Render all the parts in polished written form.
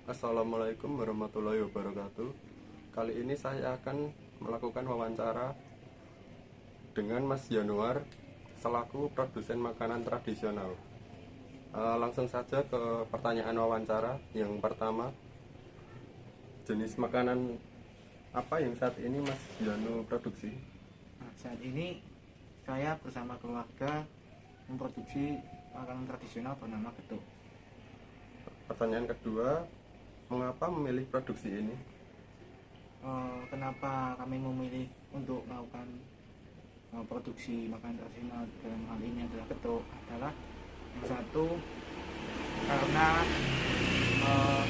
Assalamualaikum warahmatullahi wabarakatuh. Kali ini saya akan melakukan wawancara dengan Mas Januar selaku produsen makanan tradisional. Langsung saja ke pertanyaan wawancara. Yang pertama, jenis makanan apa yang saat ini Mas Janu produksi? Nah, saat ini saya bersama keluarga memproduksi makanan tradisional bernama getuk. Pertanyaan kedua, mengapa memilih produksi ini? Kenapa kami memilih untuk melakukan produksi makanan tradisional dalam hal ini adalah getuk adalah yang satu karena uh,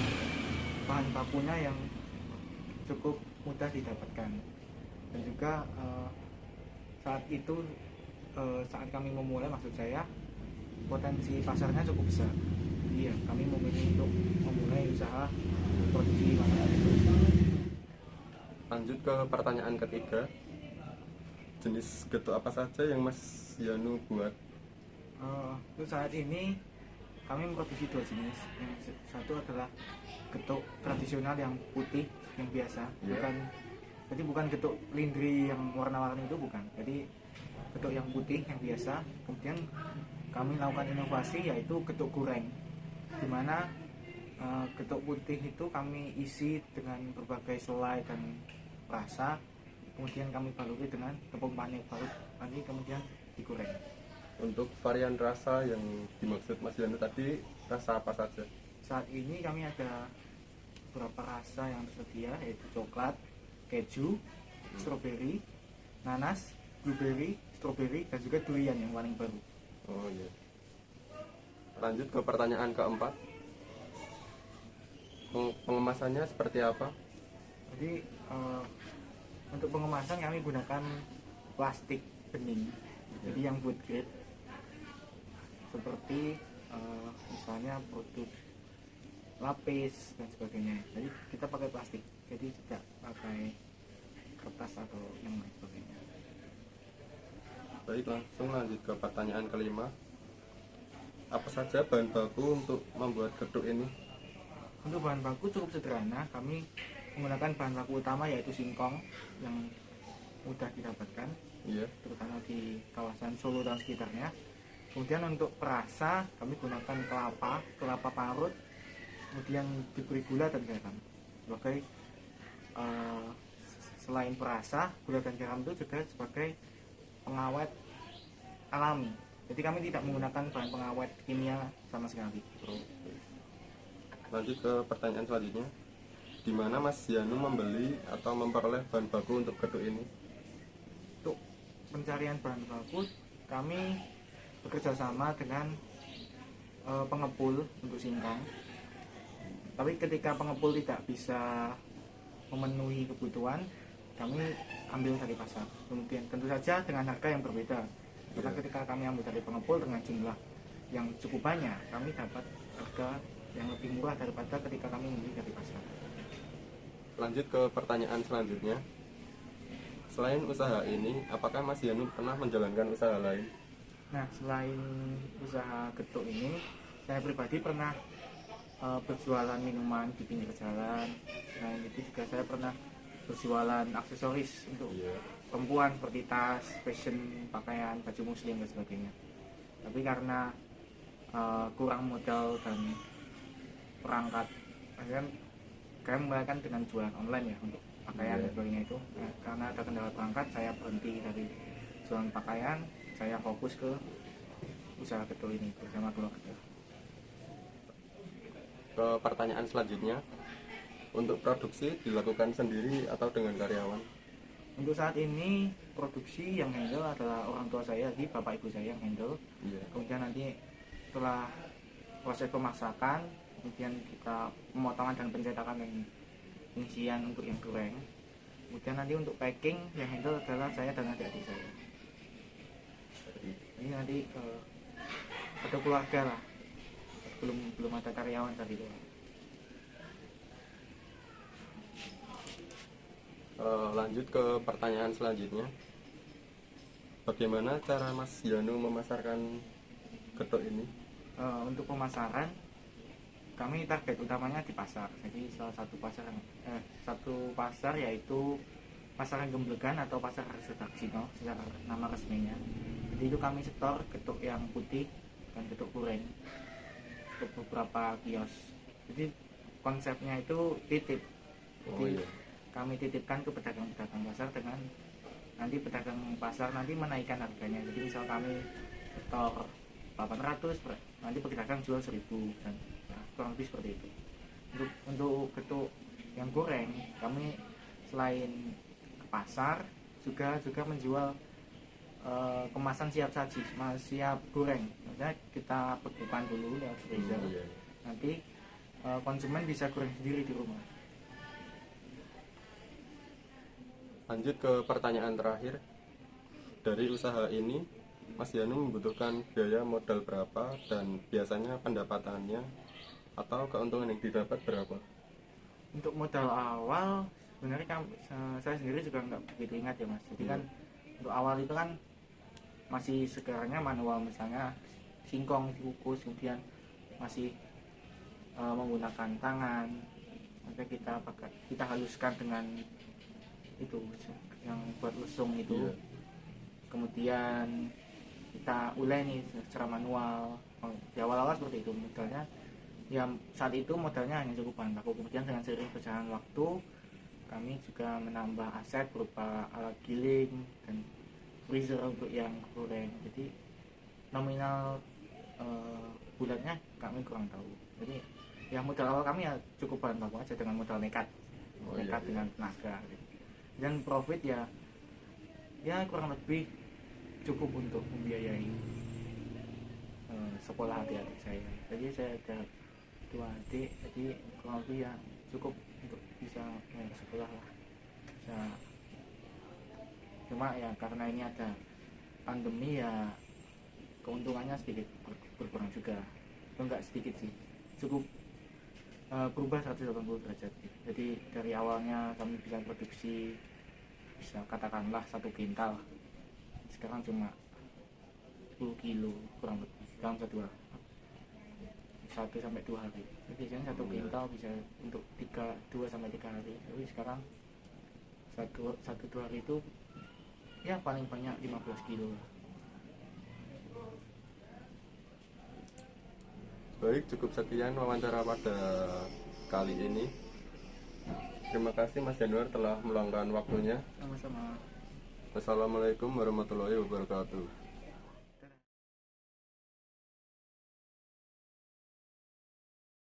bahan bakunya yang cukup mudah didapatkan dan juga saat itu saat kami memulai, maksud saya potensi pasarnya cukup besar. Iya, kami memilih untuk memulai usaha produksi makanan itu. Lanjut ke pertanyaan ketiga, jenis getuk apa saja yang Mas Janu buat? Untuk saat ini kami memproduksi dua jenis. Yang satu adalah getuk tradisional yang putih yang biasa, jadi bukan getuk lindri yang warna-warni itu, bukan. Jadi getuk yang putih yang biasa. Kemudian kami lakukan inovasi yaitu getuk goreng, dimana getuk putih itu kami isi dengan berbagai selai dan rasa, kemudian kami baluti dengan tepung manis, baru nanti kemudian digoreng. Untuk varian rasa yang dimaksud Mas Janu tadi, rasa apa saja? Saat ini kami ada beberapa rasa yang tersedia, yaitu coklat, keju, stroberi, nanas, blueberry, stroberi, dan juga durian yang paling baru. Oh iya. Lanjut ke pertanyaan keempat, pengemasannya seperti apa? Jadi untuk pengemasan kami gunakan plastik bening, jadi yang food grade, seperti misalnya produk lapis dan sebagainya. Jadi kita pakai plastik, jadi tidak pakai kertas atau yang lain sebagainya. Baik, langsung lanjut ke pertanyaan kelima. Apa saja bahan baku untuk membuat getuk ini? Untuk bahan baku cukup sederhana, kami menggunakan bahan baku utama yaitu singkong yang mudah didapatkan, terutama di kawasan Solo dan sekitarnya. Kemudian untuk perasa kami gunakan kelapa parut, kemudian diberi gula dan garam sebagai selain perasa, gula dan garam itu juga sebagai pengawet alami. Jadi kami tidak menggunakan bahan pengawet kimia sama sekali. Lanjut ke pertanyaan selanjutnya, di mana Mas Janu membeli atau memperoleh bahan baku untuk getuk ini? Untuk pencarian bahan baku kami bekerja sama dengan pengepul untuk singkong. Tapi ketika pengepul tidak bisa memenuhi kebutuhan, kami ambil dari pasar. Kemudian tentu saja dengan harga yang berbeda. Karena ketika kami ambil dari pengepul dengan jumlah yang cukup banyak, kami dapat harga yang lebih murah daripada ketika kami membeli dari pasar. Lanjut ke pertanyaan selanjutnya, selain usaha ini, apakah Mas Janu pernah menjalankan usaha lain? Nah, selain usaha getuk ini, saya pribadi pernah berjualan minuman di pinggir jalan. Selain itu juga saya pernah berjualan aksesoris untuk perempuan seperti tas, fashion, pakaian, baju muslim dan sebagainya. Tapi karena kurang modal dan perangkat, akhirnya kami memulaikan dengan jualan online ya untuk pakaian dan sebagainya itu. Nah, karena ada kendala perangkat, saya berhenti dari jualan pakaian, saya fokus ke usaha getuk ini bersama keluarga. Ke pertanyaan selanjutnya, untuk produksi dilakukan sendiri atau dengan karyawan? Untuk saat ini produksi yang handle adalah orang tua saya, jadi bapak ibu saya yang handle. Kemudian nanti setelah proses pemasakan, kemudian kita pemotongan dan pencetakan dan pengisian untuk yang goreng. Kemudian nanti untuk packing yang handle adalah saya dan adik-adik saya. Ini nanti ada keluarga lah, belum ada karyawan tadi. Lanjut ke pertanyaan selanjutnya, bagaimana cara Mas Janu memasarkan getuk ini? Untuk pemasaran kami target utamanya di pasar. Jadi salah satu pasar yaitu pasar Gemblegan atau pasar Redaksino secara nama resminya. Jadi itu kami setor getuk yang putih dan getuk goreng untuk beberapa kios. Jadi konsepnya itu titip. Jadi kami titipkan ke pedagang-pedagang pasar dengan nanti pedagang pasar nanti menaikkan harganya. Jadi misal kami setor 800, nanti pedagang jual 1000 dan ya, kurang lebih seperti itu. Untuk getuk yang goreng, kami selain ke pasar juga menjual kemasan siap saji, siap goreng. Maksudnya kita bekukan dulu lewat freezer. Nanti konsumen bisa goreng sendiri di rumah. Lanjut ke pertanyaan terakhir. Dari usaha ini, Mas Yanu membutuhkan biaya modal berapa dan biasanya pendapatannya atau keuntungan yang didapat berapa? Untuk modal awal sebenarnya saya sendiri juga nggak begitu ingat ya Mas. Jadi kan untuk awal itu kan masih sekarangnya manual, misalnya singkong dikukus, kemudian masih menggunakan tangan. Maka kita haluskan dengan itu yang buat lesung itu. Kemudian kita ulek nih secara manual. Di awal-awal seperti itu modalnya. Ya saat itu modalnya hanya cukup bahan baku. Kemudian dengan seiring berjalan waktu kami juga menambah aset berupa alat giling dan freezer untuk yang goreng. Jadi nominal bulannya kami kurang tahu. Jadi ya modal awal kami ya cukup bahan baku aja dengan modal nekat dengan tenaga gitu. Dan profit ya kurang lebih cukup untuk membiayai sekolah adik-adik saya. Jadi saya ada 2 adik, jadi kurang lebih ya cukup untuk bisa bayar sekolah lah. Cuma ya karena ini ada pandemi ya keuntungannya sedikit berkurang juga. Enggak sedikit sih, cukup berubah 180 derajat. Jadi dari awalnya kami bisa produksi bisa katakanlah 1 kintal, sekarang cuma 10 kilo kurang lebih dalam 1 sampai 2 hari. Jadi biasanya 1 kintal bisa untuk 2 sampai 3 hari. Tapi sekarang 1-2 hari itu ya paling banyak 15 kilo. Baik, cukup sekian wawancara pada kali ini. Terima kasih Mas Januar telah meluangkan waktunya. Sama-sama. Wassalamualaikum warahmatullahi wabarakatuh.